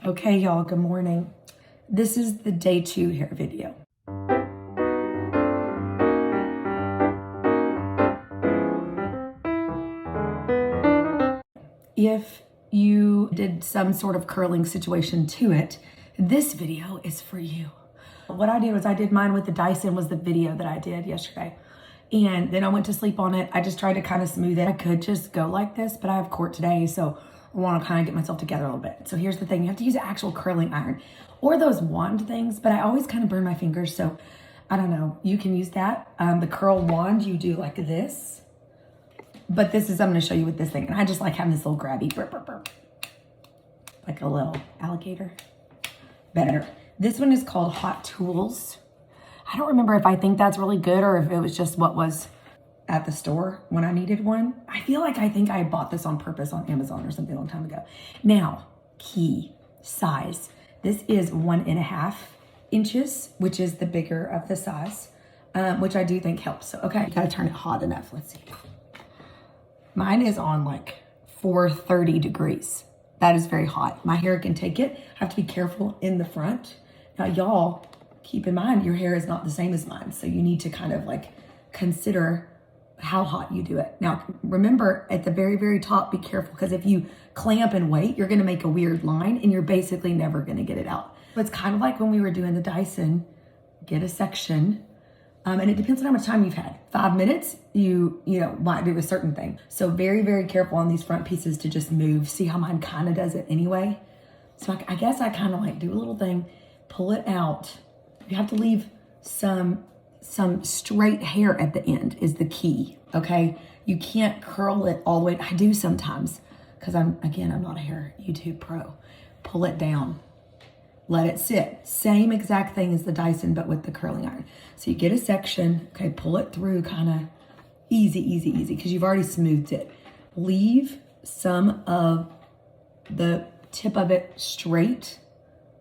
Okay, y'all, good morning. This is the day 2 hair video. If you did some sort of curling situation to it, this video is for you. What I did was I did mine with the Dyson, was the video that I did yesterday. And then I went to sleep on it. I just tried to kind of smooth it. I could just go like this, but I have court today, so I want to kind of get myself together a little bit. So here's the thing, you have to use an actual curling iron or those wand things, but I always kind of burn my fingers, so I don't know. You can use that. The curl wand, you do like this. But this is, I'm going to show you with this thing. And I just like having this little grabby, burp, burp, burp, like a little alligator. Better. This one is called Hot Tools. I don't remember if I think that's really good or if it was just what was at the store when I needed one. I feel like I think I bought this on purpose on Amazon or something a long time ago. Now, key size. This is 1.5 inches, which is the bigger of the size, which I do think helps. So, okay, you gotta turn it hot enough. Let's see. Mine is on like 430 degrees. That is very hot. My hair can take it. I have to be careful in the front. Now, y'all, keep in mind, your hair is not the same as mine. So you need to kind of like consider how hot you do it. Now, remember at the very, very top, be careful, because if you clamp and wait, you're gonna make a weird line and you're basically never gonna get it out. It's kind of like when we were doing the Dyson, get a section, and it depends on how much time you've had. 5 minutes, you know, might do a certain thing. So very, very careful on these front pieces to just move. See how mine kind of does it anyway? So I guess I kind of like do a little thing, pull it out. You have to leave some straight hair at the end is the key, okay? You can't curl it all the way. I do sometimes, because I'm not a hair YouTube pro. Pull it down. Let it sit. Same exact thing as the Dyson, but with the curling iron. So you get a section, okay, pull it through kind of easy, because you've already smoothed it. Leave some of the tip of it straight,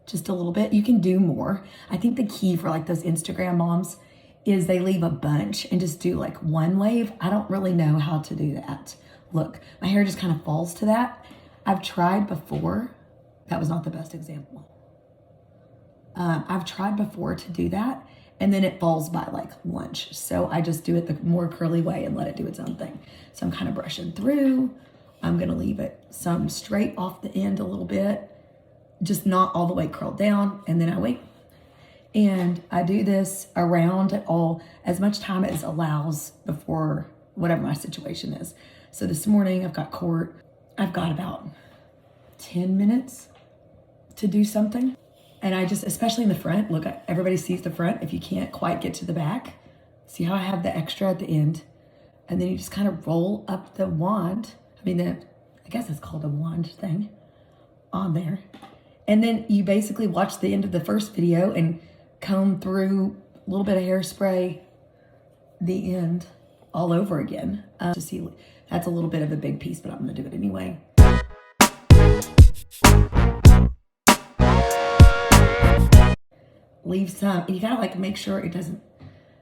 just a little bit. You can do more. I think the key for like those Instagram moms is they leave a bunch and just do like one wave. I don't really know how to do that. Look, my hair just kind of falls to that. I've tried before. That was not the best example. I've tried before to do that, and then it falls by like lunch. So I just do it the more curly way and let it do its own thing. So I'm kind of brushing through. I'm gonna leave it some straight off the end a little bit, just not all the way curled down, and then I wait. And I do this around it all as much time as allows before whatever my situation is. So this morning I've got court. I've got about 10 minutes to do something. And I just, especially in the front, look, everybody sees the front. If you can't quite get to the back, see how I have the extra at the end? And then you just kind of roll up the wand. I guess it's called a wand thing on there. And then you basically watch the end of the first video and comb through a little bit of hairspray, the end all over again. To see, that's a little bit of a big piece, but I'm gonna do it anyway. Leave some, you gotta like make sure it doesn't,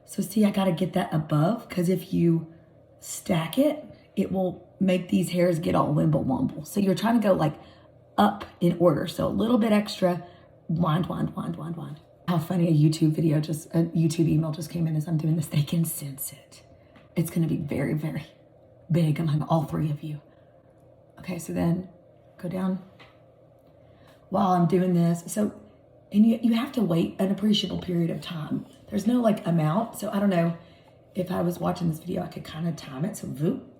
so see, I gotta get that above, because if you stack it, it will make these hairs get all wimble womble. So you're trying to go like up in order. So a little bit extra, wind. How funny, a YouTube email just came in as I'm doing this. They can sense it. It's gonna be very, very big among all 3 of you. Okay, so then go down while I'm doing this. So, and you have to wait an appreciable period of time. There's no like amount. So I don't know, if I was watching this video, I could kind of time it. So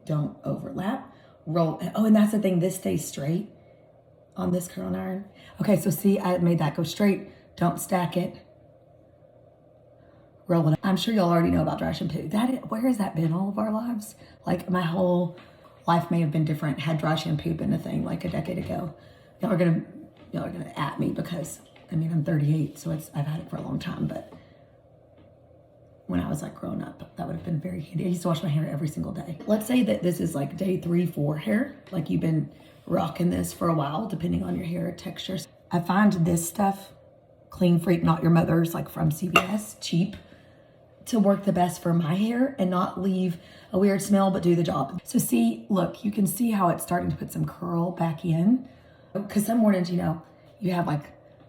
don't overlap, roll. Oh, and that's the thing, this stays straight on this curling iron. Okay, so see, I made that go straight. Don't stack it. Roll it. I'm sure y'all already know about dry shampoo. Where has that been all of our lives? Like my whole life may have been different had dry shampoo been a thing like a decade ago. Y'all are gonna at me because I'm 38, so I've had it for a long time, but when I was like growing up, that would have been very handy. I used to wash my hair every single day. Let's say that this is like day 3, 4 hair, like you've been rocking this for a while, depending on your hair textures. I find this stuff, Clean Freak, Not Your Mother's, like from CVS, cheap, to work the best for my hair and not leave a weird smell, but do the job. So see, look, you can see how it's starting to put some curl back in. Because some mornings, you have like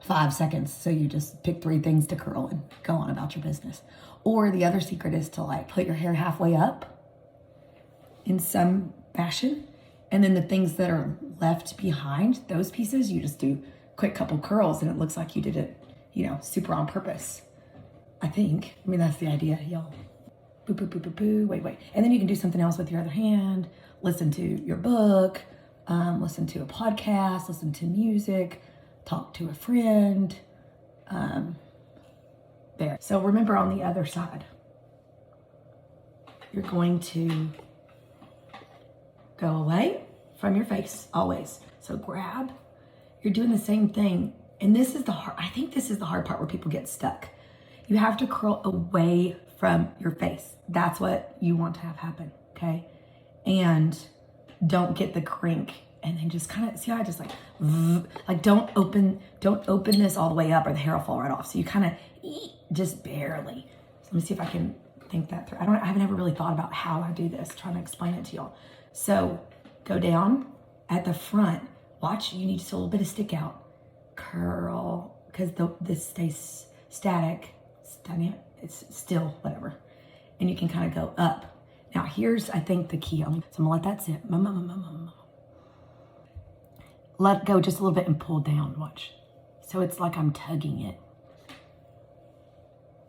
5 seconds. So you just pick 3 things to curl and go on about your business. Or the other secret is to like put your hair halfway up in some fashion. And then the things that are left behind, those pieces, you just do quick couple curls and it looks like you did it, you know, super on purpose. I think. I mean, that's the idea, y'all. Boo, boo, boo, boo, boo. Wait. And then you can do something else with your other hand. Listen to your book, listen to a podcast, listen to music, talk to a friend. There. So remember on the other side, you're going to go away from your face, always. So grab, you're doing the same thing. And this is I think this is the hard part where people get stuck. You have to curl away from your face. That's what you want to have happen, okay? And don't get the crink. And then just kind of, see how I just like don't open this all the way up or the hair will fall right off. So you kind of just barely. So let me see if I can think that through. I haven't ever really thought about how I do this, trying to explain it to y'all. So go down at the front. Watch, you need just a little bit of stick out. Curl, because this stays static. It's still, whatever. And you can kind of go up. Now here's, I think, the key. So I'm gonna let that sit. Let go just a little bit and pull down, watch. So it's like I'm tugging it.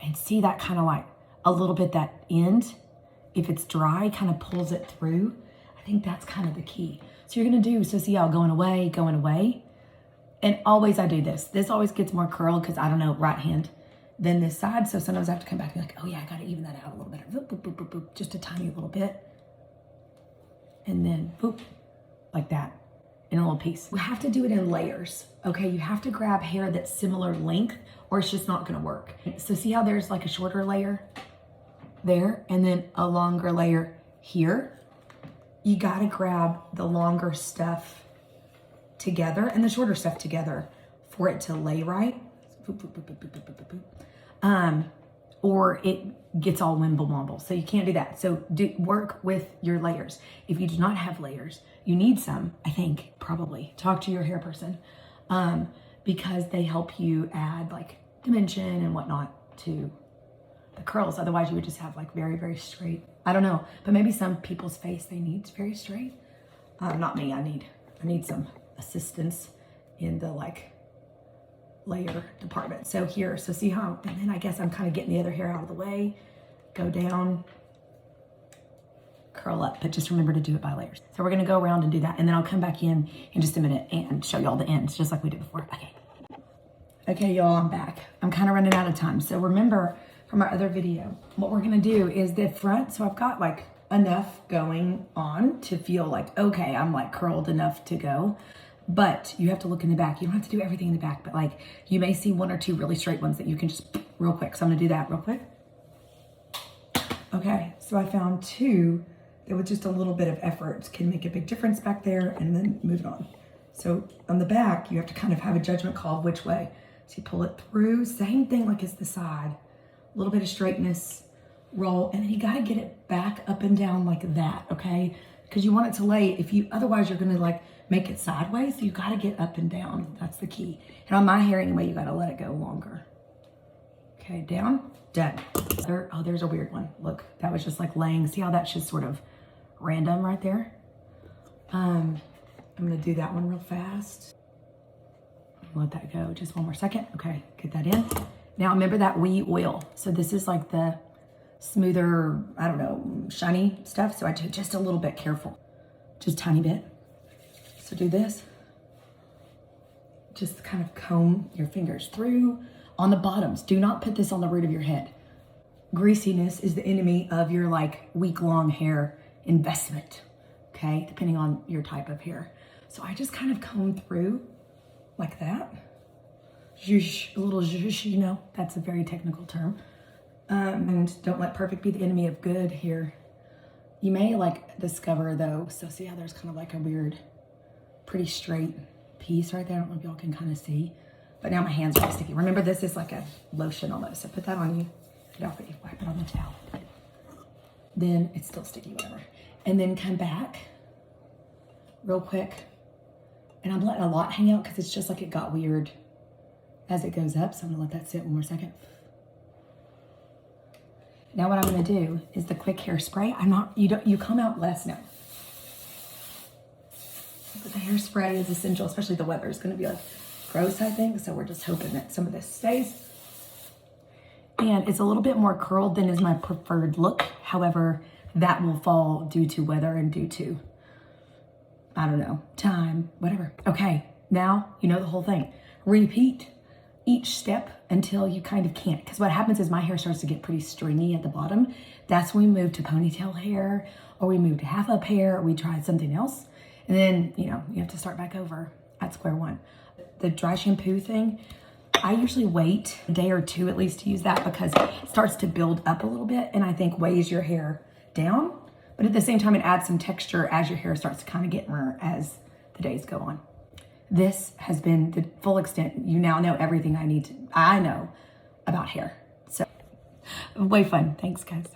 And see that kind of like a little bit, that end, if it's dry, kind of pulls it through. I think that's kind of the key. So you're gonna do, so see how going away. And always I do this. This always gets more curl because I don't know, right hand than this side. So sometimes I have to come back and be like, oh yeah, I gotta even that out a little bit. Boop, boop, boop, boop, boop, just a tiny little bit. And then boop, like that, in a little piece. We have to do it in layers, okay? You have to grab hair that's similar length or it's just not gonna work. So see how there's like a shorter layer there and then a longer layer here? You gotta grab the longer stuff together and the shorter stuff together for it to lay right. Boop, boop, boop, boop, boop, boop, boop, boop. Or it gets all wimble womble. So you can't do that. So work with your layers. If you do not have layers, you need some, I think, probably. Talk to your hair person because they help you add like dimension and whatnot to the curls. Otherwise you would just have like very, very straight. I don't know, but maybe some people's face, they need very straight. Not me, I need some assistance in the like layer department. So here, so see how, and then I guess I'm kind of getting the other hair out of the way, go down, curl up, but just remember to do it by layers. So we're gonna go around and do that. And then I'll come back in just a minute and show y'all the ends, just like we did before. Okay, y'all, I'm back. I'm kind of running out of time. So remember from our other video, what we're gonna do is the front. So I've got like enough going on to feel like, okay, I'm like curled enough to go. But you have to look in the back. You don't have to do everything in the back, but like you may see 1 or 2 really straight ones that you can just real quick. So I'm gonna do that real quick. Okay, so I found 2 that with just a little bit of effort can make a big difference back there and then move it on. So on the back, you have to kind of have a judgment call of which way. So you pull it through, same thing like as the side. A little bit of straightness, roll, and then you gotta get it back up and down like that, okay? Because you want it to lay, otherwise you're gonna like make it sideways, so you gotta get up and down. That's the key. And on my hair anyway, you gotta let it go longer. Okay, down, done. There's a weird one. Look, that was just like laying. See how that's just sort of random right there? I'm gonna do that one real fast. Let that go just 1 more second. Okay, get that in. Now remember that wee oil. So this is like the smoother, I don't know, shiny stuff. So I do just a little bit, careful, just tiny bit. So do this. Just kind of comb your fingers through on the bottoms. Do not put this on the root of your head. Greasiness is the enemy of your like week-long hair investment, okay? Depending on your type of hair. So I just kind of comb through like that. Zhoosh, a little zhoosh, you know, that's a very technical term. And don't let perfect be the enemy of good here. You may like discover though, so see how there's kind of like a weird, pretty straight piece right there. I don't know if y'all can kind of see, but now my hands are sticky. Remember, this is like a lotion almost. So put that on you, get off it, you wipe it on the towel. Then it's still sticky, whatever. And then come back real quick And I'm letting a lot hang out because it's just like it got weird as it goes up. So I'm gonna let that sit one more second. Now what I'm gonna do is the quick hairspray. You come out less now. But the hairspray is essential, especially the weather is gonna be like gross, I think. So we're just hoping that some of this stays. And it's a little bit more curled than is my preferred look. However, that will fall due to weather and due to, I don't know, time, whatever. Okay, now you know the whole thing. Repeat each step until you kind of can't. Because what happens is my hair starts to get pretty stringy at the bottom. That's when we move to ponytail hair, or we move to half up hair, or we try something else. And then, you have to start back over at square one. The dry shampoo thing, I usually wait a day or two at least to use that because it starts to build up a little bit and I think weighs your hair down. But at the same time, it adds some texture as your hair starts to kind of get as the days go on. This has been the full extent. You now know everything I know about hair. So way fun. Thanks, guys.